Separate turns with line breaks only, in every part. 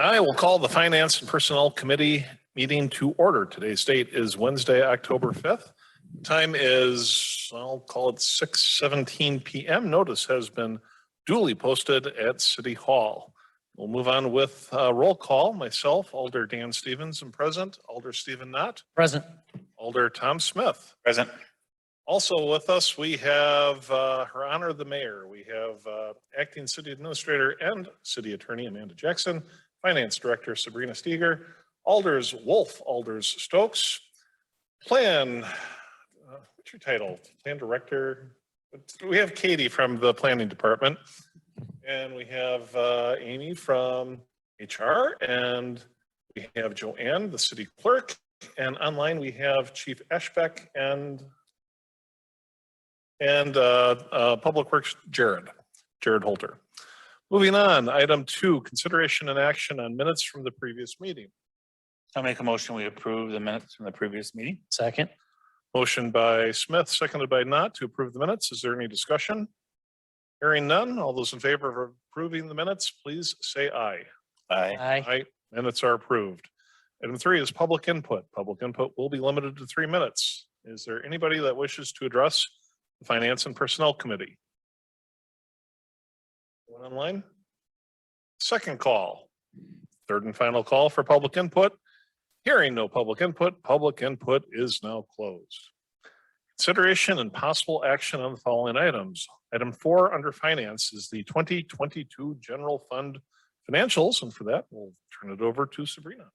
I will call the Finance and Personnel Committee meeting to order. Today's date is Wednesday, October 5th. Time is, I'll call it 6:17 p.m. Notice has been duly posted at City Hall. We'll move on with roll call. Myself, Alder Dan Stevens, am present. Alder Stephen Knott.
Present.
Alder Tom Smith.
Present.
Also with us, we have Her Honor the Mayor. We have Acting City Administrator and City Attorney Amanda Jackson, Finance Director Sabrina Steger, Alders Wolf, Alders Stokes, Plan, what's your title? Plan Director. We have Katie from the Planning Department, and we have Amy from HR, and we have Joanne, the City Clerk, and online we have Chief Eschbeck and Public Works Jared Holter. Moving on, item 2, consideration and action on minutes from the previous meeting.
I'll make a motion. We approve the minutes from the previous meeting.
Second.
Motion by Smith, seconded by Knott to approve the minutes. Is there any discussion? Hearing none, all those in favor of approving the minutes, please say aye.
Aye.
Aye.
Aye. Minutes are approved. Item 3 is public input. Public input will be limited to 3 minutes. Is there anybody that wishes to address the Finance and Personnel Committee? One online. Second call. Third and final call for public input. Hearing no public input is now closed. Consideration and possible action on the following items. Item 4 under finance is the 2022 general fund financials. And for that, we'll turn it over to Sabrina.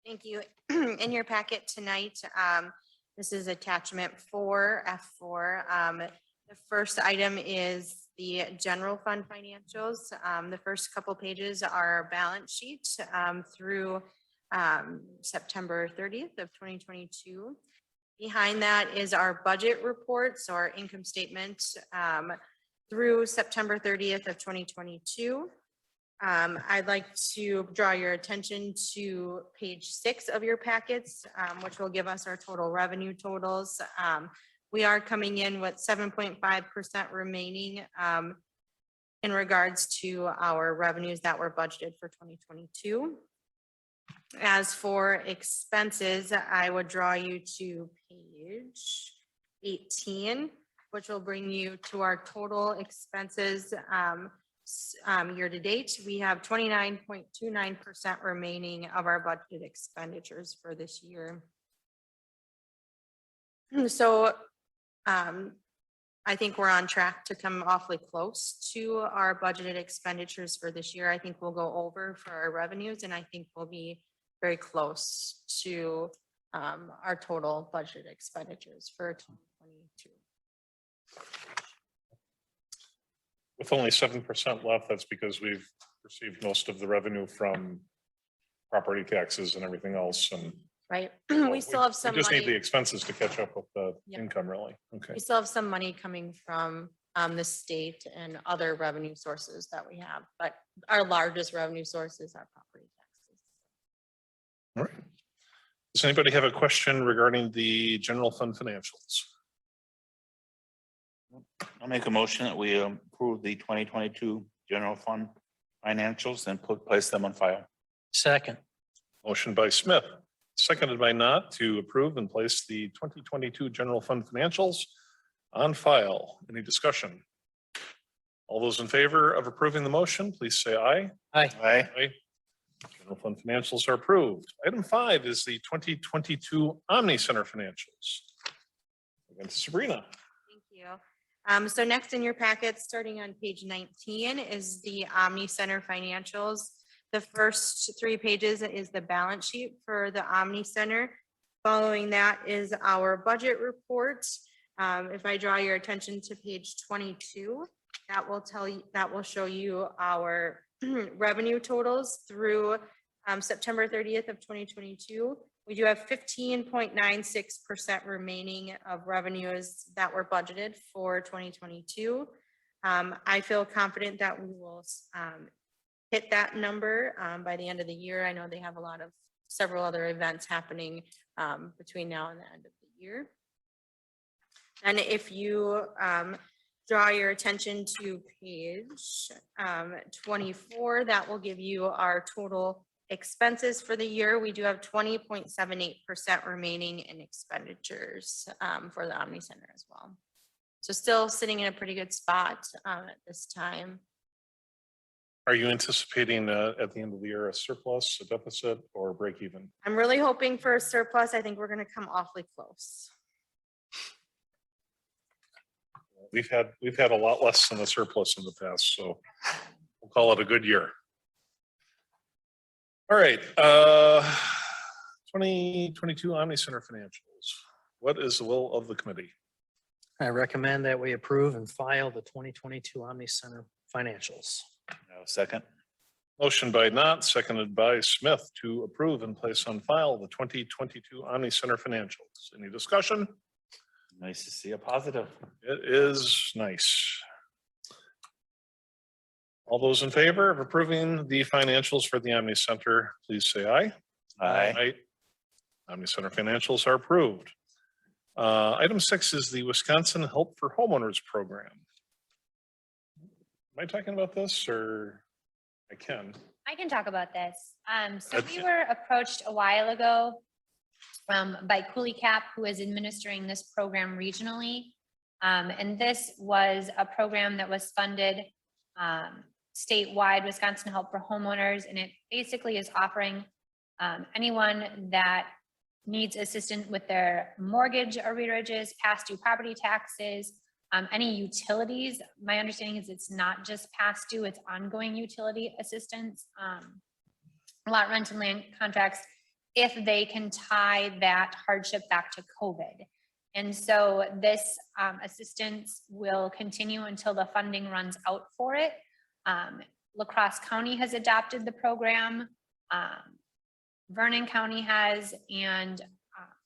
Thank you. In your packet tonight, this is attachment 4, F4. The first item is the general fund financials. The first couple pages are our balance sheet through September 30th of 2022. Behind that is our budget report, so our income statement through September 30th of 2022. I'd like to draw your attention to page 6 of your packets, which will give us our total revenue totals. We are coming in with 7.5% remaining in regards to our revenues that were budgeted for 2022. As for expenses, I would draw you to page 18, which will bring you to our total expenses year to date. We have 29.29% remaining of our budgeted expenditures for this year. So I think we're on track to come awfully close to our budgeted expenditures for this year. I think we'll go over for our revenues, and I think we'll be very close to our total budget expenditures for 2022.
With only 7% left, that's because we've received most of the revenue from property taxes and everything else. And
Right.
well,
We still have some
we just need the
money.
expenses to catch up with the
Yep.
income, really. Okay.
We still have some money coming from the state and other revenue sources that we have, but our largest revenue source is our property taxes.
All right. Does anybody have a question regarding the general fund financials?
I'll make a motion that we approve the 2022 general fund financials and place them on file.
Second.
Motion by Smith, seconded by Knott to approve and place the 2022 general fund financials on file. Any discussion? All those in favor of approving the motion, please say aye.
Aye.
Aye.
Aye. General fund financials are approved. Item 5 is the 2022 Omni Center financials. Again, Sabrina.
Thank you. So next in your packet, starting on page 19, is the Omni Center financials. The first 3 pages is the balance sheet for the Omni Center. Following that is our budget report. If I draw your attention to page 22, that will show you our revenue totals through September 30th of 2022. We do have 15.96% remaining of revenues that were budgeted for 2022. I feel confident that we will hit that number by the end of the year. I know they have several other events happening between now and the end of the year. And if you draw your attention to page 24. That will give you our total expenses for the year. We do have 20.78% remaining in expenditures for the Omni Center as well. So still sitting in a pretty good spot at this time.
Are you anticipating at the end of the year a surplus, a deficit, or break even?
I'm really hoping for a surplus. I think we're going to come awfully close.
We've had a lot less than a surplus in the past, so we'll call it a good year. All right, 2022 Omni Center financials. What is the will of the committee?
I recommend that we approve and file the 2022 Omni Center financials.
Second.
Motion by Knott, seconded by Smith to approve and place on file the 2022 Omni Center financials. Any discussion?
Nice to see a positive.
It is nice. All those in favor of approving the financials for the Omni Center, please say aye.
Aye.
Omni Center financials are approved. Item 6 is the Wisconsin Help for Homeowners Program. Am I talking about this or I can?
I can talk about this. So we were approached a while ago by Cooley Cap, who is administering this program regionally. And this was a program that was funded statewide, Wisconsin Help for Homeowners, and it basically is offering anyone that needs assistance with their mortgage arrearages, past due property taxes, any utilities. My understanding is it's not just past due, it's ongoing utility assistance, lot rent and land contracts, if they can tie that hardship back to COVID. And so this assistance will continue until the funding runs out for it. La Crosse County has adopted the program. Vernon County has, and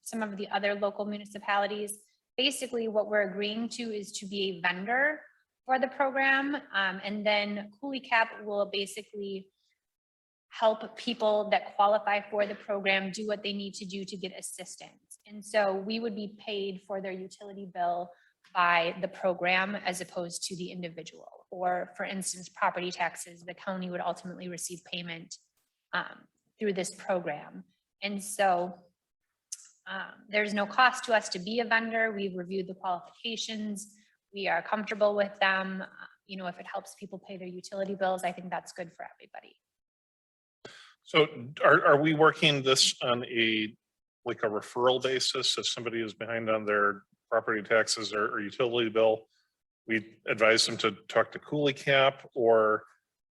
some of the other local municipalities. Basically, what we're agreeing to is to be a vendor for the program. And then Cooley Cap will basically help people that qualify for the program do what they need to do to get assistance. And so we would be paid for their utility bill by the program as opposed to the individual. Or for instance, property taxes, the county would ultimately receive payment through this program. And so there's no cost to us to be a vendor. We've reviewed the qualifications. We are comfortable with them. You know, if it helps people pay their utility bills, I think that's good for everybody.
So are we working this on like a referral basis? If somebody is behind on their property taxes or utility bill, we advise them to talk to Cooley Cap, or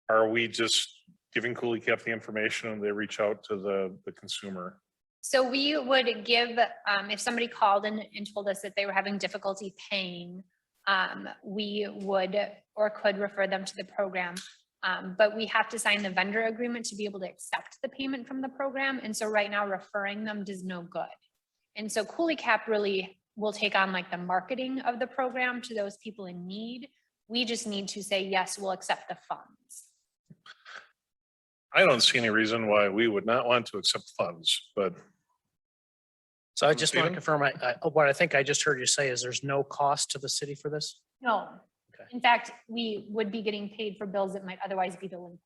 are we just giving Cooley Cap the information and they reach out to the consumer?
So we would give, if somebody called and told us that they were having difficulty paying, we would or could refer them to the program. But we have to sign the vendor agreement to be able to accept the payment from the program. And so right now referring them does no good. And so Cooley Cap really will take on like the marketing of the program to those people in need. We just need to say, yes, we'll accept the funds.
I don't see any reason why we would not want to accept funds, but.
So I just want to
Stephen?
confirm, what I think I just heard you say is there's no cost to the city for this?
No.
Okay.
In fact, we would be getting paid for bills that might otherwise be delinquent.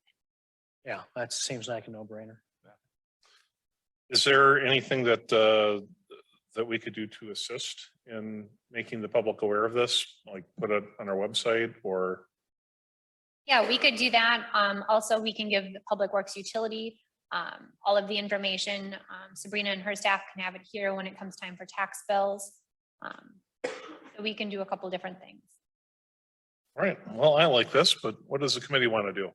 Yeah, that seems like a no-brainer.
Is there anything that that we could do to assist in making the public aware of this? Like put it on our website or?
Yeah, we could do that. Also, we can give the Public Works Utility all of the information. Sabrina and her staff can have it here when it comes time for tax bills. So we can do a couple different things.
All right, well, I like this, but what does the committee want to do?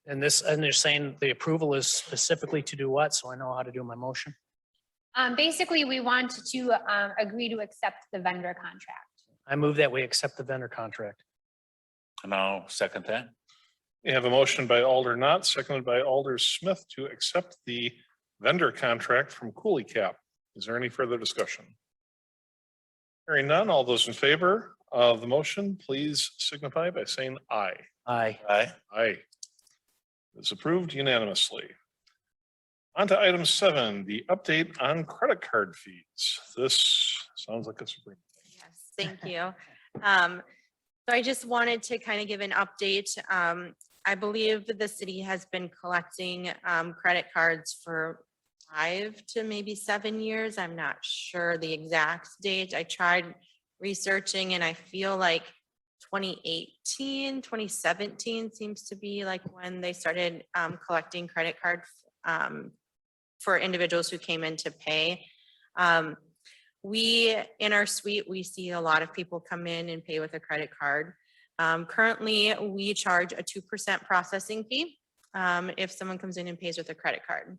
And they're saying the approval is specifically to do what? So I know how to do my motion.
Basically, we want to agree to accept the vendor contract.
I move that we accept the vendor contract.
And I'll second that.
We have a motion by Alder Knott, seconded by Alder Smith to accept the vendor contract from Cooley Cap. Is there any further discussion? Hearing none, all those in favor of the motion, please signify by saying aye.
Aye.
Aye.
Aye. It's approved unanimously. On to item 7, the update on credit card fees. This sounds like a Sabrina.
Yes, thank you. So I just wanted to kind of give an update. I believe the city has been collecting credit cards for 5 to maybe 7 years. I'm not sure the exact date. I tried researching and I feel like 2018, 2017 seems to be like when they started collecting credit card for individuals who came in to pay. We, in our suite, we see a lot of people come in and pay with a credit card. Currently, we charge a 2% processing fee if someone comes in and pays with a credit card.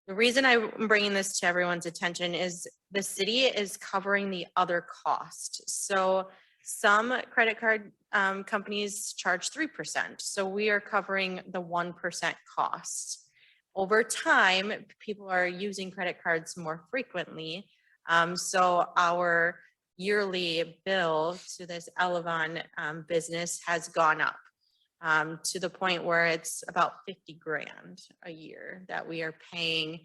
The reason I'm bringing this to everyone's attention is the city is covering the other cost. So some credit card companies charge 3%. So we are covering the 1% cost. Over time, people are using credit cards more frequently. So our yearly bill to this Elevon business has gone up to the point where it's about 50 grand a year that we are paying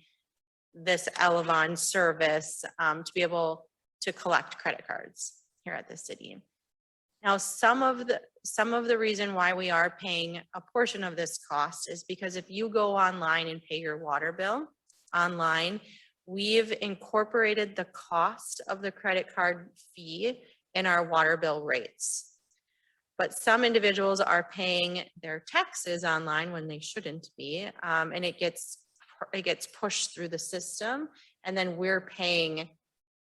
this Elevon service to be able to collect credit cards here at the city. Now, some of the reason why we are paying a portion of this cost is because if you go online and pay your water bill online, we've incorporated the cost of the credit card fee in our water bill rates. But some individuals are paying their taxes online when they shouldn't be, and it gets pushed through the system, and then we're paying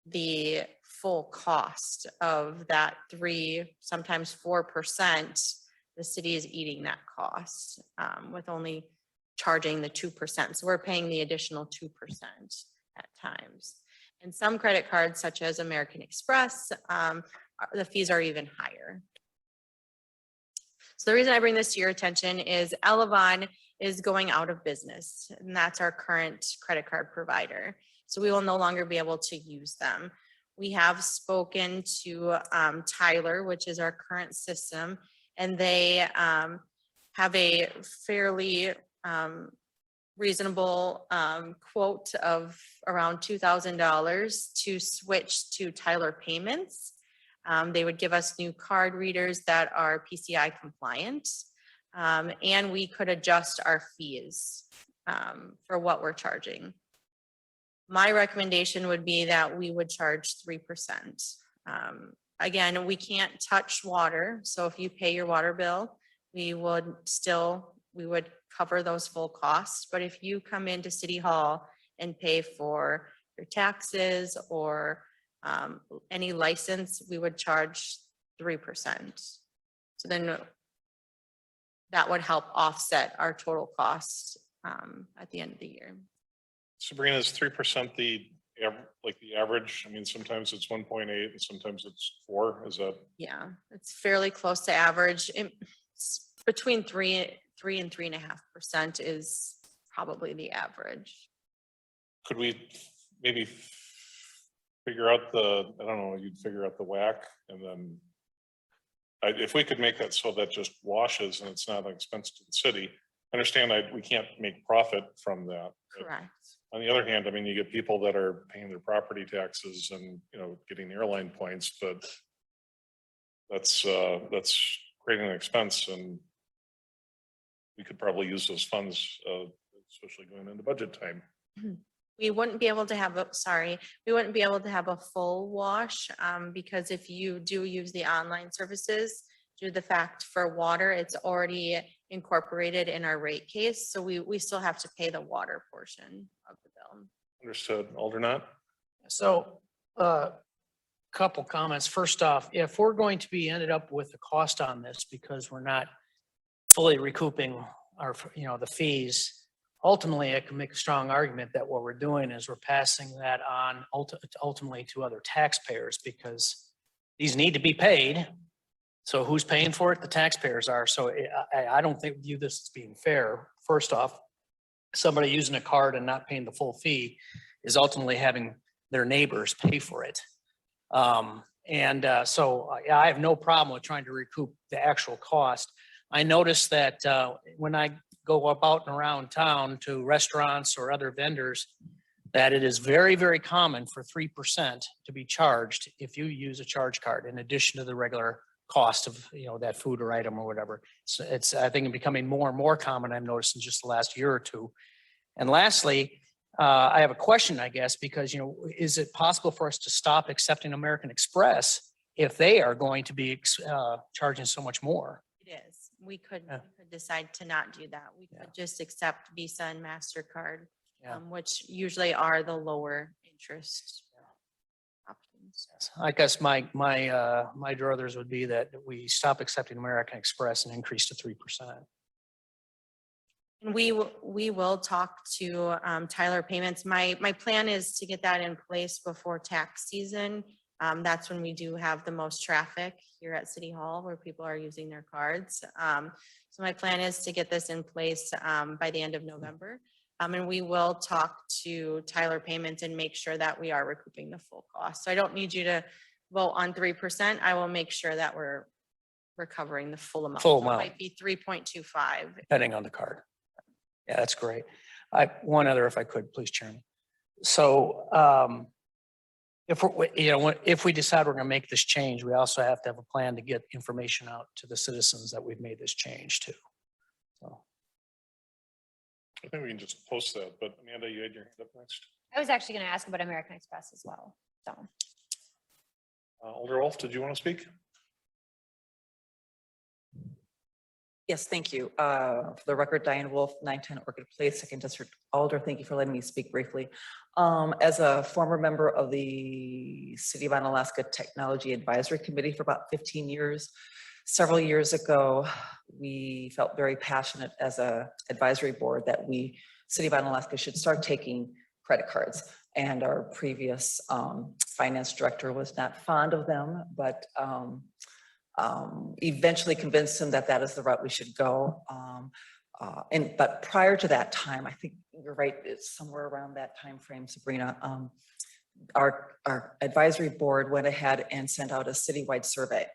the full cost of that 3, sometimes 4%. The city is eating that cost with only charging the 2%. So we're paying the additional 2% at times. And some credit cards, such as American Express, the fees are even higher. So the reason I bring this to your attention is Elevon is going out of business, and that's our current credit card provider. So we will no longer be able to use them. We have spoken to Tyler, which is our current system, and they have a fairly reasonable quote of around $2,000 to switch to Tyler Payments. They would give us new card readers that are PCI compliant, and we could adjust our fees for what we're charging. My recommendation would be that we would charge 3%. Again, we can't touch water. So if you pay your water bill, we would cover those full costs. But if you come into City Hall and pay for your taxes or any license, we would charge 3%. So then that would help offset our total cost at the end of the year.
Sabrina, is 3% the average? I mean, sometimes it's 1.8 and sometimes it's 4. Is that?
Yeah, it's fairly close to average. It's between 3 and 3.5% is probably the average.
Could we maybe figure out you'd figure out the WAC, and then if we could make that so that just washes and it's not an expense to the city. I understand we can't make profit from that.
Correct.
On the other hand, I mean, you get people that are paying their property taxes and, getting airline points, but that's creating an expense, and we could probably use those funds, especially going into budget time.
We wouldn't be able to have a full wash because if you do use the online services, due to the fact for water, it's already incorporated in our rate case. So we still have to pay the water portion of the bill.
Understood. Aldernaut?
So couple comments. First off, if we're going to be ended up with a cost on this because we're not fully recouping our, the fees, ultimately I can make a strong argument that what we're doing is we're passing that on ultimately to other taxpayers because these need to be paid. So who's paying for it? The taxpayers are. So I don't view this as being fair. First off, somebody using a card and not paying the full fee is ultimately having their neighbors pay for it. So I have no problem with trying to recoup the actual cost. I noticed that when I go about and around town to restaurants or other vendors, that it is very, very common for 3% to be charged if you use a charge card in addition to the regular cost of, that food or item or whatever. So it's, I think, becoming more and more common, I've noticed in just the last year or two. And lastly, I have a question, I guess, because, is it possible for us to stop accepting American Express if they are going to be charging so much more?
It is. We could
Yeah.
decide to not do that. We
Yeah.
could just accept Visa and MasterCard,
Yeah.
which usually are the lower interest options.
I guess my druthers would be that we stop accepting American Express and increase to 3%.
And we will talk to Tyler Payments. My plan is to get that in place before tax season. That's when we do have the most traffic here at City Hall where people are using their cards. So my plan is to get this in place by the end of November. And we will talk to Tyler Payments and make sure that we are recouping the full cost. So I don't need you to vote on 3%. I will make sure that we're recovering the full amount.
Full
So it
amount.
Might be 3.25.
Depending on the card. Yeah, that's great. One other, if I could, please, Chairman. So if we decide we're going to make this change, we also have to have a plan to get information out to the citizens that we've made this change to. So,
I think we can just post that, but Amanda, you had your hand up next.
I was actually going to ask about American Express as well. So,
Alder Wolf, did you want to speak?
Yes, thank you. For the record, Diane Wolf, 910 Orchid Place, Second District Alder. Thank you for letting me speak briefly. As a former member of the City of Onalaska Technology Advisory Committee for about 15 years, several years ago, we felt very passionate as a advisory board that City of Onalaska should start taking credit cards. And our previous finance director was not fond of them, but eventually convinced him that that is the route we should go. But prior to that time, I think you're right, it's somewhere around that time frame, Sabrina, our advisory board went ahead and sent out a citywide survey.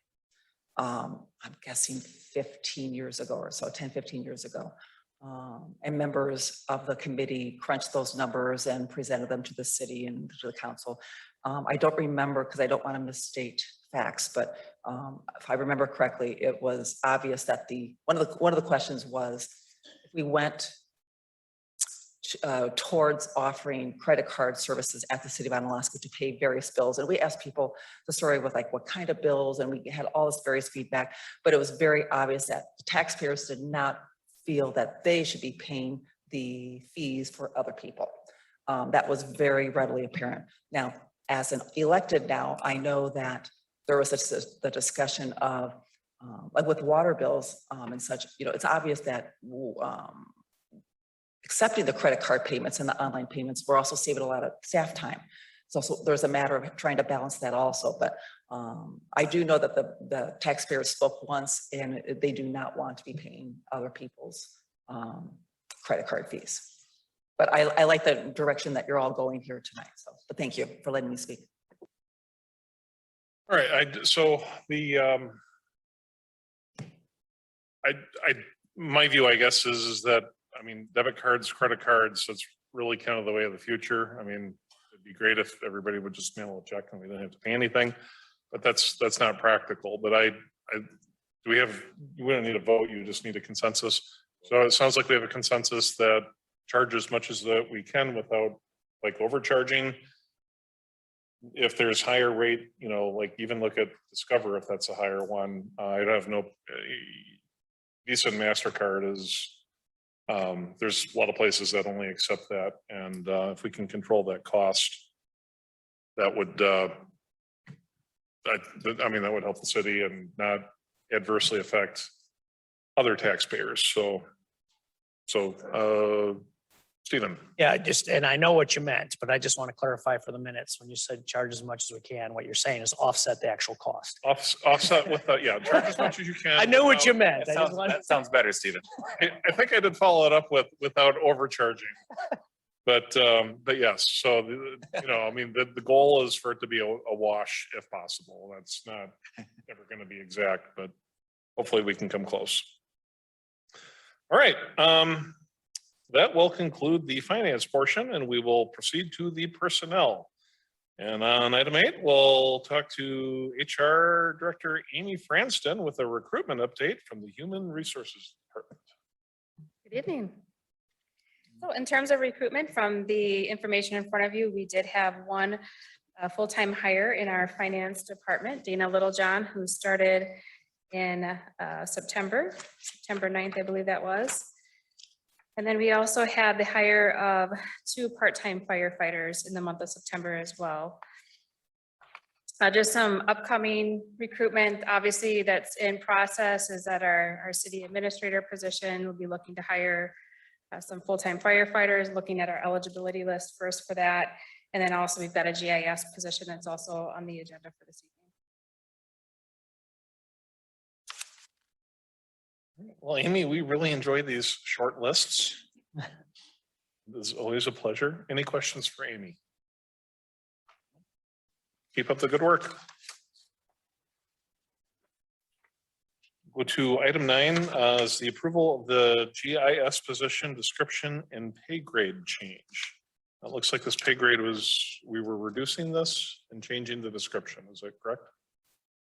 I'm guessing 15 years ago or so, 10, 15 years ago. And members of the committee crunched those numbers and presented them to the city and to the council. I don't remember because I don't want to misstate facts, but if I remember correctly, it was obvious that one of the questions was if we went towards offering credit card services at the City of Onalaska to pay various bills. And we asked people the story with like what kind of bills, and we had all this various feedback, but it was very obvious that the taxpayers did not feel that they should be paying the fees for other people. That was very readily apparent. Now, as an elected now, I know that there was the discussion of like with water bills and such, it's obvious that accepting the credit card payments and the online payments, we're also saving a lot of staff time. So there's a matter of trying to balance that also. But I do know that the taxpayers spoke once and they do not want to be paying other people's credit card fees. But I like the direction that you're all going here tonight. So, but thank you for letting me speak.
All right, so my view, I guess, is that, I mean, debit cards, credit cards, that's really kind of the way of the future. I mean, it'd be great if everybody would just mail a check and we didn't have to pay anything, but that's not practical. But we don't need a vote, you just need a consensus. So it sounds like we have a consensus that charge as much as that we can without like overcharging. If there's higher rate, like even look at Discover, if that's a higher one, I have no, Visa and MasterCard is, there's a lot of places that only accept that. And if we can control that cost, that would, I mean, that would help the city and not adversely affect other taxpayers. So Stephen.
Yeah, and I know what you meant, but I just want to clarify for the minutes, when you said charge as much as we can, what you're saying is offset the actual cost.
Offset with that, yeah, charge as much as you can.
I knew what you
without-
meant. I just wanted-
That sounds better, Stephen.
I think I did follow it up with without overcharging. But yes, so, I mean, the goal is for it to be a wash if possible. That's not ever going to be exact, but hopefully we can come close. All right. That will conclude the finance portion and we will proceed to the personnel. And on item 8, we'll talk to HR Director Amy Franston with a recruitment update from the Human Resources Department.
Good evening. So in terms of recruitment, from the information in front of you, we did have one full-time hire in our finance department, Dana Littlejohn, who started in September 9th, I believe that was. And then we also had the hire of 2 part-time firefighters in the month of September as well. Just some upcoming recruitment, obviously, that's in process is that our city administrator position will be looking to hire some full-time firefighters, looking at our eligibility list first for that. And then also we've got a GIS position that's also on the agenda for this evening.
Well, Amy, we really enjoy these short lists. It's always a pleasure. Any questions for Amy? Keep up the good work. Go to item 9, is the approval of the GIS position description and pay grade change. It looks like this pay grade we were reducing this and changing the description. Is that correct?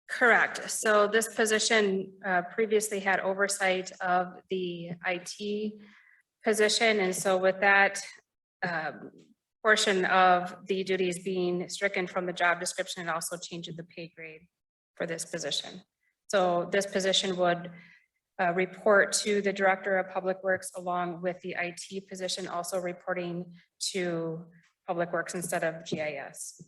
Correct. So this position previously had oversight of the IT position. And so with that portion of the duties being stricken from the job description, it also changed the pay grade for this position. So this position would report to the Director of Public Works along with the IT position, also reporting to Public Works instead of GIS.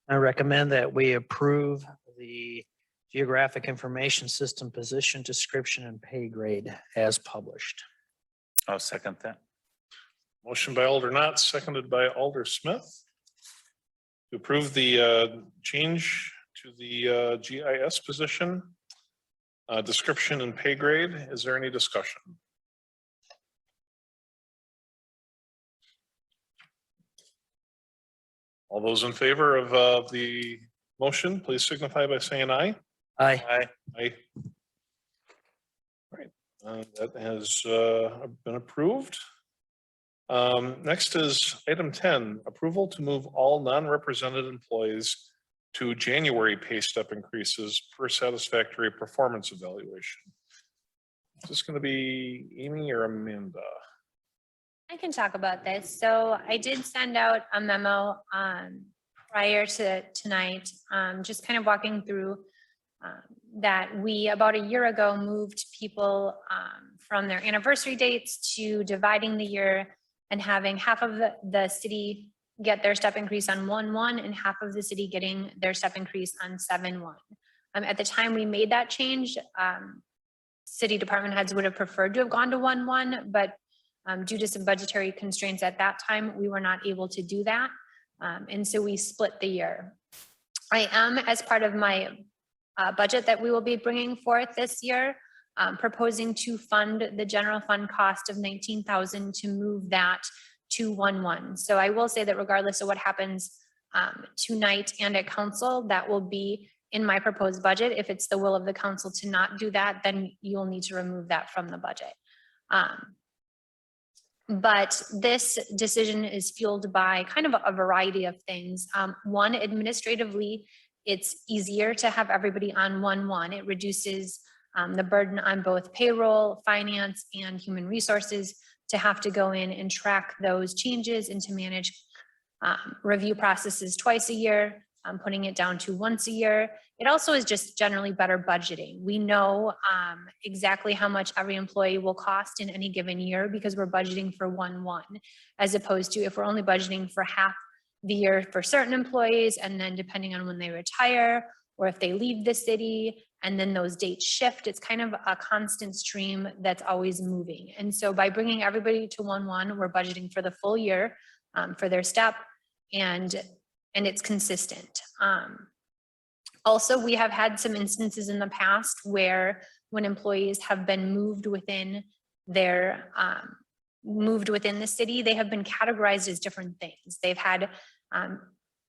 I recommend that we approve the Geographic Information System position description and pay grade as published.
I'll second that.
Motion by Alder Knott, seconded by Alder Smith. To approve the change to the GIS position, description and pay grade. Is there any discussion? All those in favor of the motion, please signify by saying aye.
Aye.
Aye.
Aye. All right, that has been approved. Next is item 10, approval to move all non-represented employees to January pay step increases per satisfactory performance evaluation. Is this going to be Amy or Amanda?
I can talk about this. So I did send out a memo prior to tonight, just kind of walking through that we about a year ago moved people from their anniversary dates to dividing the year and having half of the city get their step increase on 1/1 and half of the city getting their step increase on 7/1. At the time we made that change, city department heads would have preferred to have gone to 1/1, but due to some budgetary constraints at that time, we were not able to do that. And so we split the year. I am, as part of my budget that we will be bringing forth this year, proposing to fund the general fund cost of $19,000 to move that to 1/1. So I will say that regardless of what happens tonight and at council, that will be in my proposed budget. If it's the will of the council to not do that, then you'll need to remove that from the budget. But this decision is fueled by kind of a variety of things. One, administratively, it's easier to have everybody on 1/1. It reduces the burden on both payroll, finance, and human resources to have to go in and track those changes and to manage review processes twice a year, putting it down to once a year. It also is just generally better budgeting. We know exactly how much every employee will cost in any given year because we're budgeting for 1/1, as opposed to if we're only budgeting for half the year for certain employees, and then depending on when they retire or if they leave the city, and then those dates shift, it's kind of a constant stream that's always moving. And so by bringing everybody to 1/1, we're budgeting for the full year for their step, and it's consistent. Also, we have had some instances in the past where when employees have been moved within their moved within the city, they have been categorized as different things. They've had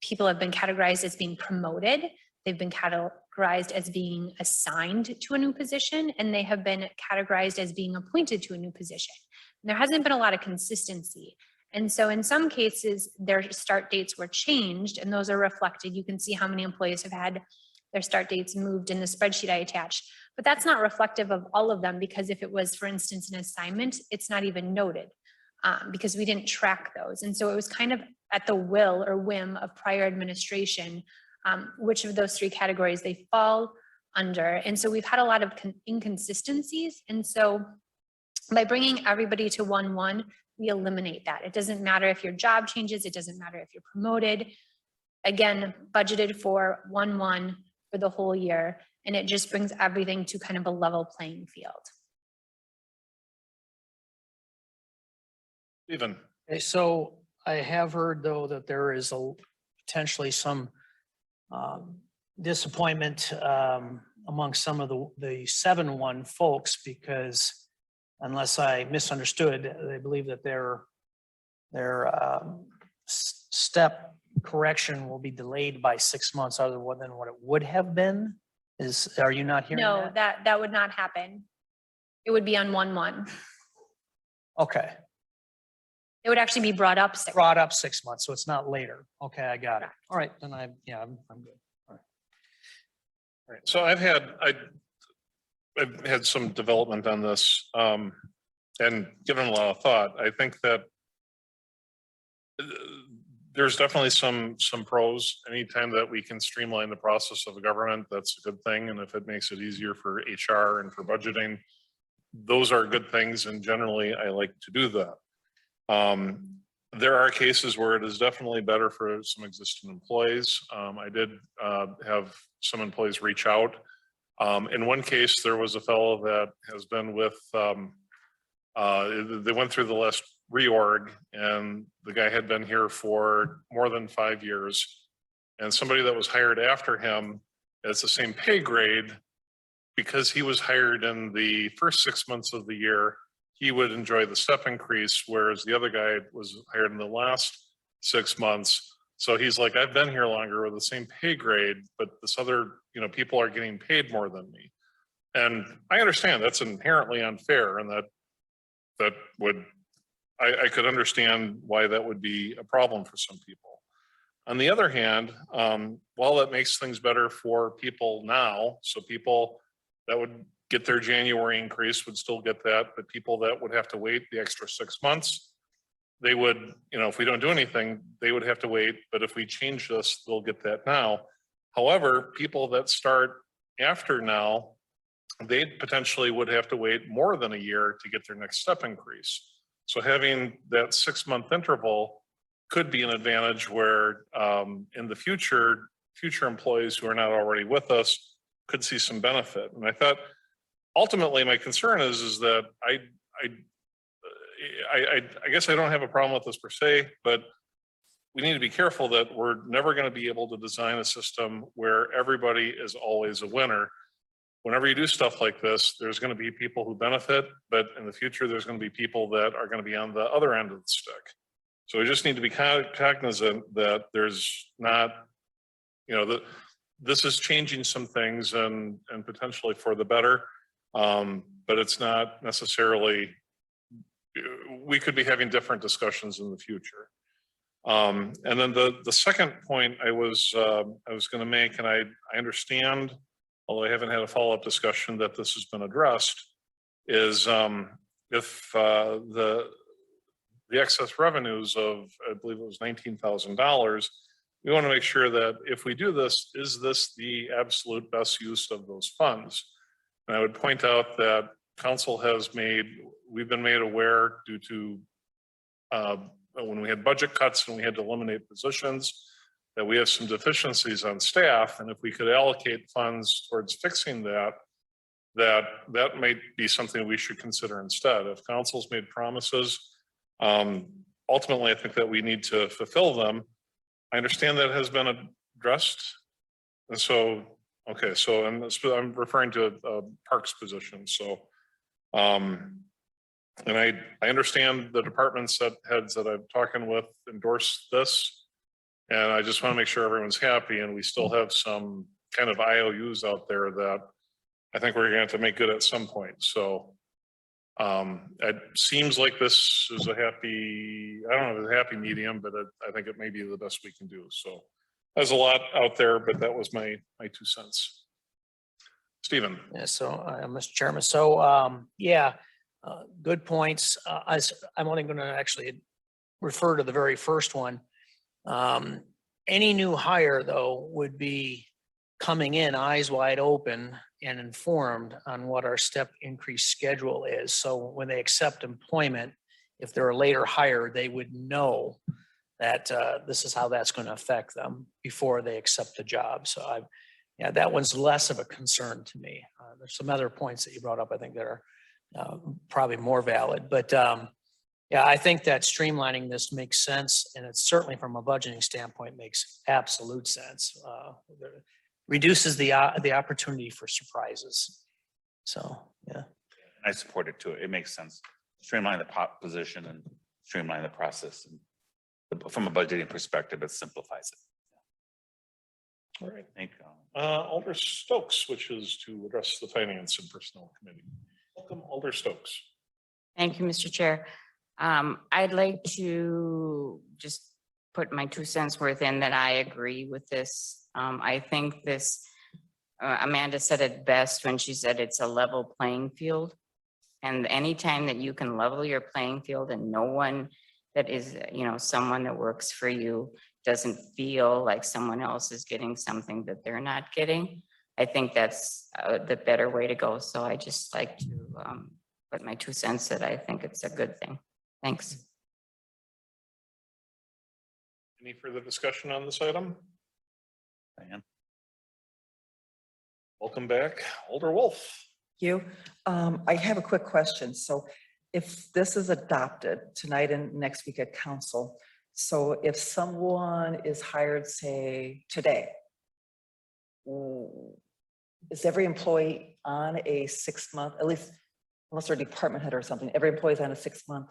people have been categorized as being promoted. They've been categorized as being assigned to a new position, and they have been categorized as being appointed to a new position. And there hasn't been a lot of consistency. And so in some cases, their start dates were changed and those are reflected. You can see how many employees have had their start dates moved in the spreadsheet I attached. But that's not reflective of all of them because if it was, for instance, an assignment, it's not even noted because we didn't track those. And so it was kind of at the will or whim of prior administration, which of those three categories they fall under. And so we've had a lot of inconsistencies. And so by bringing everybody to 1-1, we eliminate that. It doesn't matter if your job changes. It doesn't matter if you're promoted. Again, budgeted for 1-1 for the whole year. And it just brings everything to kind of a level playing field.
Stephen,
Okay, so I have heard though that there is potentially some disappointment among some of the 7-1 folks because unless I misunderstood, they believe that their step correction will be delayed by 6 months other than what it would have been. Are you not hearing
No,
that?
that would not happen. It would be on 1-1.
Okay,
It would actually be brought up.
brought up 6 months, so it's not later. Okay, I got it. All right, then I'm good.
right, so I've had some development on this, and given a lot of thought. I think that there's definitely some pros. Anytime that we can streamline the process of the government, that's a good thing. And if it makes it easier for HR and for budgeting, those are good things. And generally, I like to do that. There are cases where it is definitely better for some existing employees. I did have some employees reach out. In one case, there was a fellow that has been with, they went through the last reorg and the guy had been here for more than 5 years. And somebody that was hired after him as the same pay grade, because he was hired in the first 6 months of the year, he would enjoy the step increase, whereas the other guy was hired in the last 6 months. So he's like, I've been here longer with the same pay grade, but this other, people are getting paid more than me. And I understand that's inherently unfair and that would, I could understand why that would be a problem for some people. On the other hand, while that makes things better for people now, so people that would get their January increase would still get that, but people that would have to wait the extra 6 months, they would, if we don't do anything, they would have to wait. But if we change this, they'll get that now. However, people that start after now, they potentially would have to wait more than a year to get their next step increase. So having that 6 month interval could be an advantage where in the future employees who are not already with us could see some benefit. And I thought, ultimately, my concern is that I guess I don't have a problem with this per se, but we need to be careful that we're never going to be able to design a system where everybody is always a winner. Whenever you do stuff like this, there's going to be people who benefit, but in the future, there's going to be people that are going to be on the other end of the stick. So we just need to be cognizant that there's not, this is changing some things and potentially for the better. But it's not necessarily, we could be having different discussions in the future. And then the second point I was going to make, and I understand, although I haven't had a follow-up discussion that this has been addressed, is if the excess revenues of, I believe it was $19,000, we want to make sure that if we do this, is this the absolute best use of those funds? And I would point out that council we've been made aware due to when we had budget cuts and we had to eliminate positions, that we have some deficiencies on staff. And if we could allocate funds towards fixing that might be something we should consider instead. If council's made promises, ultimately, I think that we need to fulfill them. I understand that has been addressed. And so, okay, so I'm referring to a parks position. So, and I understand the departments heads that I'm talking with endorse this. And I just want to make sure everyone's happy, and we still have some kind of IOUs out there that I think we're going to have to make good at some point. So It seems like this is a happy, I don't know, if it's a happy medium, but I think it may be the best we can do. So there's a lot out there, but that was my 2 cents. Stephen,
Yeah, so, Mr. Chairman, so, good points. I'm only going to actually refer to the very first one. Any new hire, though, would be coming in eyes wide open and informed on what our step increase schedule is. So when they accept employment, if they're a later hire, they would know that this is how that's going to affect them before they accept the job. So yeah, that one's less of a concern to me. There's some other points that you brought up, I think, that are probably more valid. But yeah, I think that streamlining this makes sense, and it's certainly from a budgeting standpoint makes absolute sense. Reduces the opportunity for surprises. So, yeah.
I support it too. It makes sense. Streamline the position and streamline the process. And from a budgeting perspective, it simplifies it.
all right.
Thank you.
Alder Stokes, which is to address the Finance and Personnel Committee. Welcome, Alder Stokes.
Thank you, Mr. Chair. I'd like to just put my 2 cents worth in that I agree with this. I think this, Amanda said it best when she said it's a level playing field. And anytime that you can level your playing field and no one that is, someone that works for you doesn't feel like someone else is getting something that they're not getting, I think that's the better way to go. So I just like to put my 2 cents that I think it's a good thing. Thanks.
Any further discussion on this item?
Diane?
Welcome back, Alder Wolf.
You, I have a quick question. So if this is adopted tonight and next week at council, so if someone is hired, say, today, is every employee on a 6-month, at least unless they're a department head or something, every employee is on a 6-month?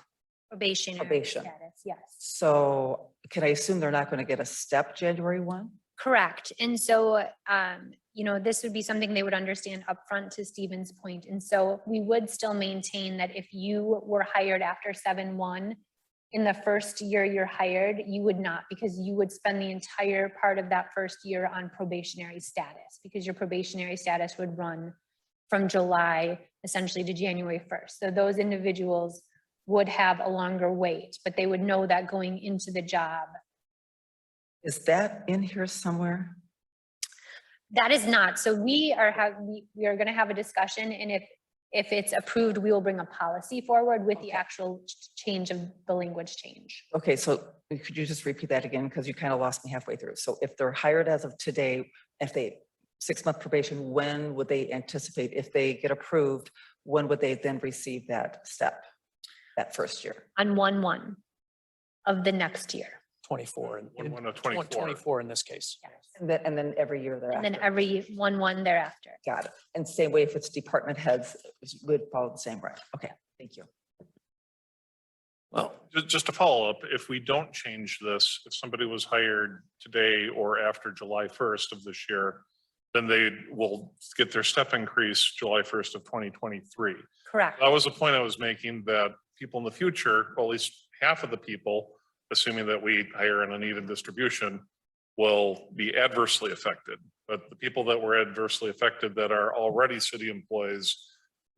Probationary
Probation.
status, yes.
So can I assume they're not going to get a step January 1?
Correct. And so, this would be something they would understand upfront to Stephen's point. And so we would still maintain that if you were hired after 7/1, in the first year you're hired, you would not, because you would spend the entire part of that first year on probationary status, because your probationary status would run from July essentially to January 1st. So those individuals would have a longer wait, but they would know that going into the job.
Is that in here somewhere?
That is not. So we are going to have a discussion, and if it's approved, we will bring a policy forward with the actual change of the language change.
Okay, so could you just repeat that again? Because you kind of lost me halfway through. So if they're hired as of today, if they 6-month probation, when would they anticipate, if they get approved, when would they then receive that step, that first year?
On 1/1 of the next year.
24.
1/1 of 24.
24 in this case.
Yes.
And then every year thereafter?
And then every 1/1 thereafter.
Got it. And same way if it's department heads, it would follow the same way. Okay, thank you.
Well, just to follow up, if we don't change this, if somebody was hired today or after July 1st of this year, then they will get their step increase July 1st of 2023.
Correct.
That was the point I was making, that people in the future, or at least half of the people, assuming that we hire an uneven distribution, will be adversely affected. But the people that were adversely affected that are already city employees,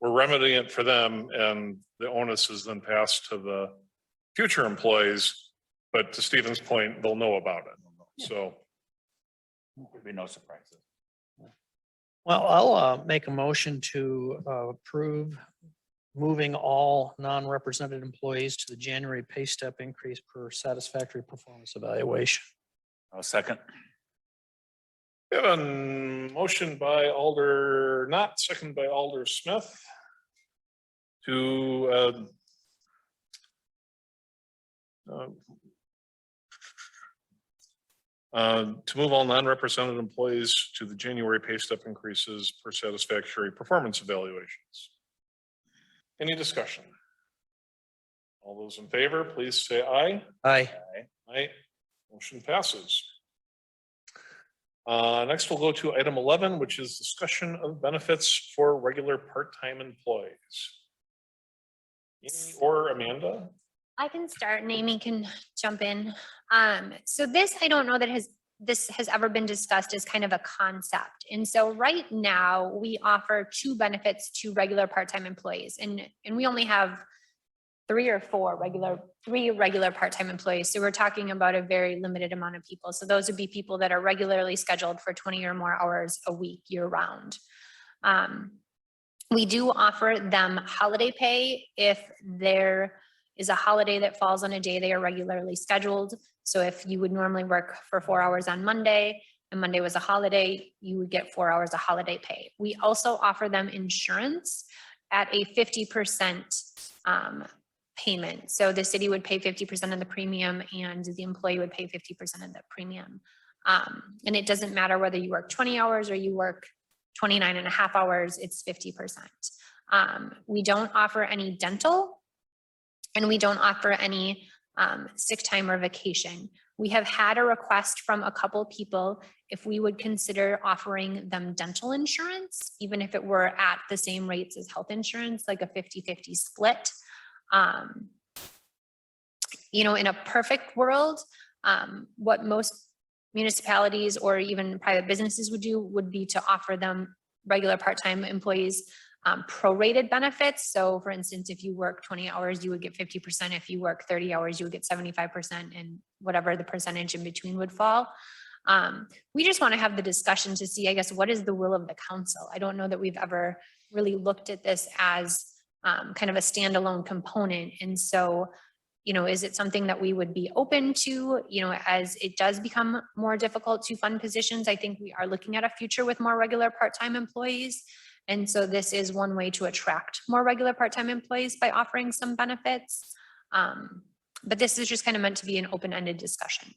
we're remedying it for them, and the onus is then passed to the future employees. But to Stephen's point, they'll know about it. So
There'd be no surprises.
Well, I'll make a motion to approve moving all non-represented employees to the January pay step increase per satisfactory performance evaluation.
I'll second.
we have a motion by Alder Knott, second by Alder Smith to move all non-represented employees to the January pay step increases per satisfactory performance evaluations. Any discussion? All those in favor, please say aye.
Aye.
Aye. Motion passes. Next, we'll go to item 11, which is discussion of benefits for regular part-time employees. Amy or Amanda?
I can start and Amy can jump in. So this, I don't know that this has ever been discussed as kind of a concept. And so right now we offer 2 benefits to regular part-time employees and we only have 3 regular part-time employees. So we're talking about a very limited amount of people. So those would be people that are regularly scheduled for 20 or more hours a week year round. We do offer them holiday pay if there is a holiday that falls on a day they are regularly scheduled. So if you would normally work for 4 hours on Monday and Monday was a holiday, you would get 4 hours of holiday pay. We also offer them insurance at a 50% payment. So the city would pay 50% of the premium and the employee would pay 50% of the premium. And it doesn't matter whether you work 20 hours or you work 29 and a half hours, it's 50%. We don't offer any dental and we don't offer any sick time or vacation. We have had a request from a couple people if we would consider offering them dental insurance, even if it were at the same rates as health insurance, like a 50-50 split. You know, in a perfect world, what most municipalities or even private businesses would do would be to offer them regular part-time employees prorated benefits. So for instance, if you work 20 hours, you would get 50%. If you work 30 hours, you would get 75% and whatever the percentage in between would fall. We just want to have the discussion to see, I guess, what is the will of the council? I don't know that we've ever really looked at this as kind of a standalone component. And so, you know, is it something that we would be open to, you know, as it does become more difficult to fund positions? I think we are looking at a future with more regular part-time employees. And so this is one way to attract more regular part-time employees by offering some benefits. But this is just kind of meant to be an open-ended discussion.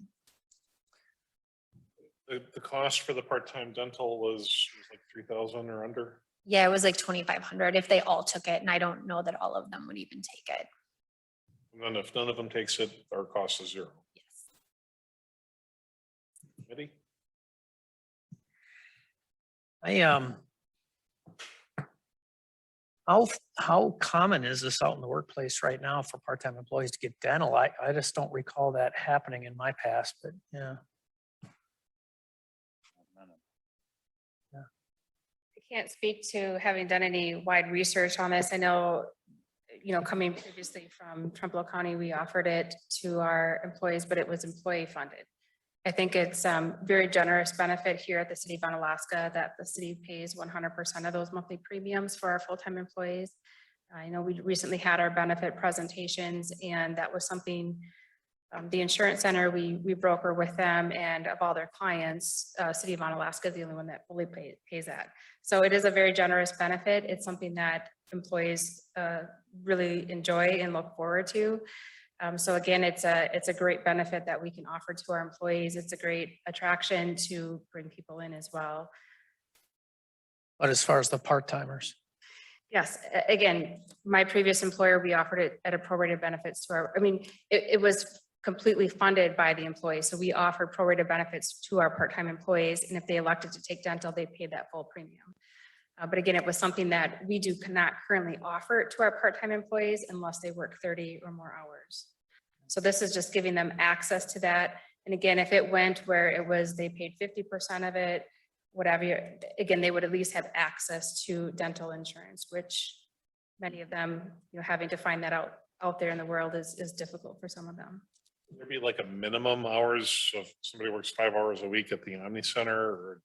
The cost for the part-time dental was like 3,000 or under.
Yeah, it was like 2,500 if they all took it. And I don't know that all of them would even take it.
And then if none of them takes it, our cost is 0.
Yes.
Ready?
How common is this out in the workplace right now for part-time employees to get dental? I just don't recall that happening in my past, but yeah.
I can't speak to having done any wide research on this. I know, you know, coming previously from Trumbull County, we offered it to our employees, but it was employee funded. I think it's very generous benefit here at the city of Onalaska that the city pays 100% of those monthly premiums for our full-time employees. I know we recently had our benefit presentations and that was something, the insurance center, we broker with them, and of all their clients, city of Onalaska is the only one that fully pays that. So it is a very generous benefit. It's something that employees really enjoy and look forward to. So again, it's a great benefit that we can offer to our employees. It's a great attraction to bring people in as well.
But as far as the part-timers,
Yes, again, my previous employer, we offered it at a prorated benefits to our, I mean, it was completely funded by the employee. So we offered prorated benefits to our part-time employees. And if they elected to take dental, they paid that full premium. But again, it was something that we cannot currently offer to our part-time employees unless they work 30 or more hours. So this is just giving them access to that. And again, if it went where it was, they paid 50% of it, whatever, again, they would at least have access to dental insurance, which many of them, you know, having to find that out there in the world is difficult for some of them.
There'd be like a minimum hours of somebody works 5 hours a week at the Omni Center or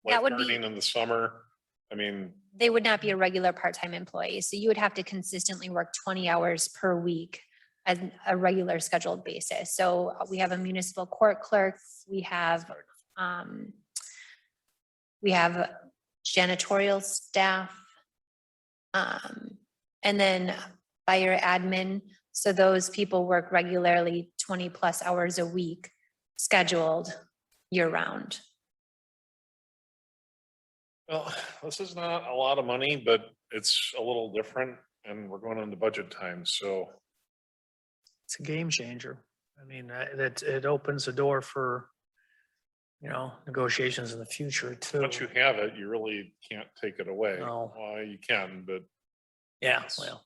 That would be-
lifeguarding in the summer. I mean,
They would not be a regular part-time employee. So you would have to consistently work 20 hours per week as a regular scheduled basis. So we have a municipal court clerk, we have janitorial staff, and then fire admin. So those people work regularly 20 plus hours a week, scheduled year round.
well, this is not a lot of money, but it's a little different and we're going into budget time. So
it's a game changer. I mean, it opens the door for, you know, negotiations in the future too.
once you have it, you really can't take it away.
No.
Well, you can, but
Yeah, well,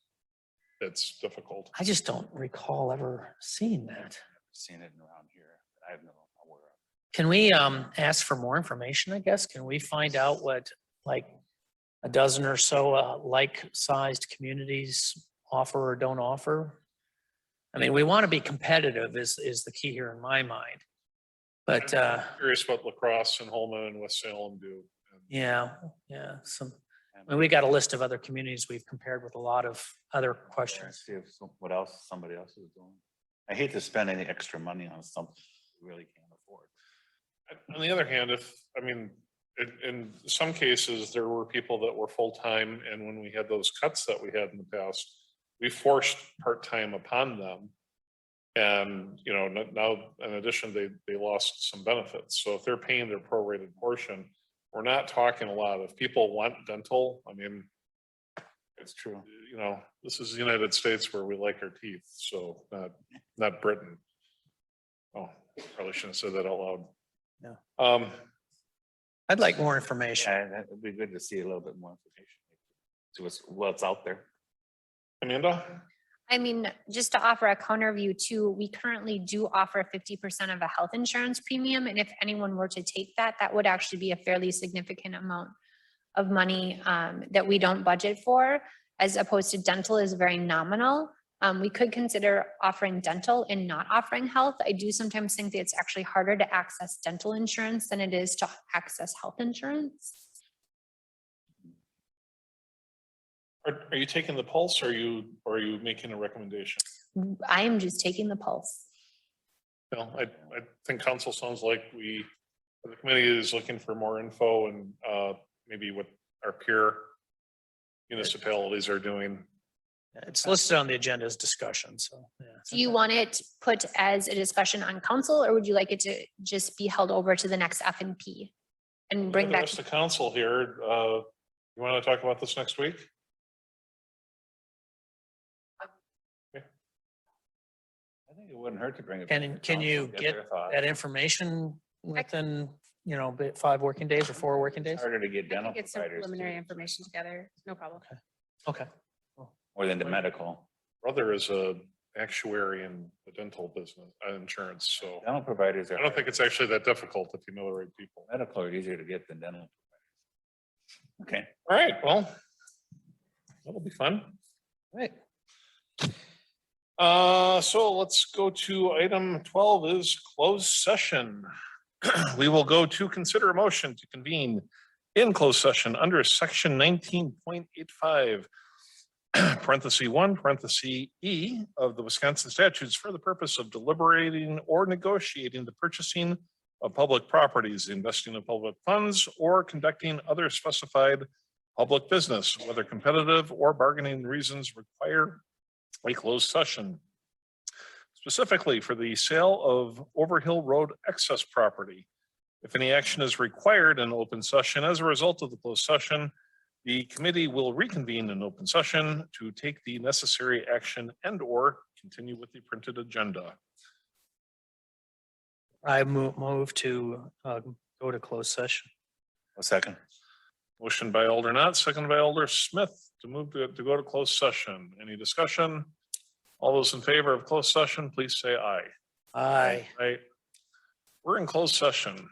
it's difficult.
I just don't recall ever seeing that.
Seen it around here. I have no aware of.
Can we ask for more information, I guess? Can we find out what, like, a dozen or so like-sized communities offer or don't offer? I mean, we want to be competitive is the key here in my mind. But
I'm curious what La Crosse and Holman and West Salem do.
yeah, I mean, we got a list of other communities we've compared with a lot of other questions.
See if what else somebody else is doing. I hate to spend any extra money on something we really can't afford.
On the other hand, in some cases, there were people that were full-time, and when we had those cuts that we had in the past, we forced part-time upon them. And, you know, now in addition, they lost some benefits. So if they're paying their prorated portion, we're not talking a lot. If people want dental, I mean,
It's true.
you know, this is the United States where we like our teeth, so not Britain. Oh, probably shouldn't have said that out loud.
Yeah. I'd like more information.
Yeah, it'd be good to see a little bit more information. See what's out there.
Amanda?
I mean, just to offer a counter view too, we currently do offer 50% of a health insurance premium. And if anyone were to take that, that would actually be a fairly significant amount of money that we don't budget for, as opposed to dental is very nominal. We could consider offering dental and not offering health. I do sometimes think that it's actually harder to access dental insurance than it is to access health insurance.
Are you taking the pulse or are you making a recommendation?
I am just taking the pulse.
No, I think council sounds like the committee is looking for more info and maybe what our peer municipalities are doing.
It's listed on the agenda as discussion, so. Yeah.
Do you want it put as a discussion on council, or would you like it to just be held over to the next F and P and bring
The
back?
rest of the council here, you want to talk about this next week?
I think it wouldn't hurt to bring it.
Can-
back to
can you
council,
get
their thoughts.
That information within, 5 working days or 4 working days?
It's harder to get
I
dental
can get some
providers
preliminary
too,
information together, no problem.
Okay.
more than the medical.
Brother is a actuary in the dental business, insurance, so
Dental providers
I
are,
don't think it's actually that difficult if you know the right people.
medical are easier to get than dental. Okay.
All right, well, that'll be fun.
Right.
So let's go to item 12 is closed session. We will go to consider a motion to convene in closed session under section 19.85 parenthesis 1, parenthesis E of the Wisconsin statutes for the purpose of deliberating or negotiating the purchasing of public properties, the investing of public funds, or conducting other specified public business, whether competitive or bargaining reasons require a closed session. Specifically for the sale of Overhill Road excess property. If any action is required in open session as a result of the closed session, the committee will reconvene in open session to take the necessary action and or continue with the printed agenda.
I move to go to closed session.
A second.
Motion by Alder Knott, second by Alder Smith to move to go to closed session. Any discussion? All those in favor of closed session, please say aye.
Aye.
Aye. We're in closed session.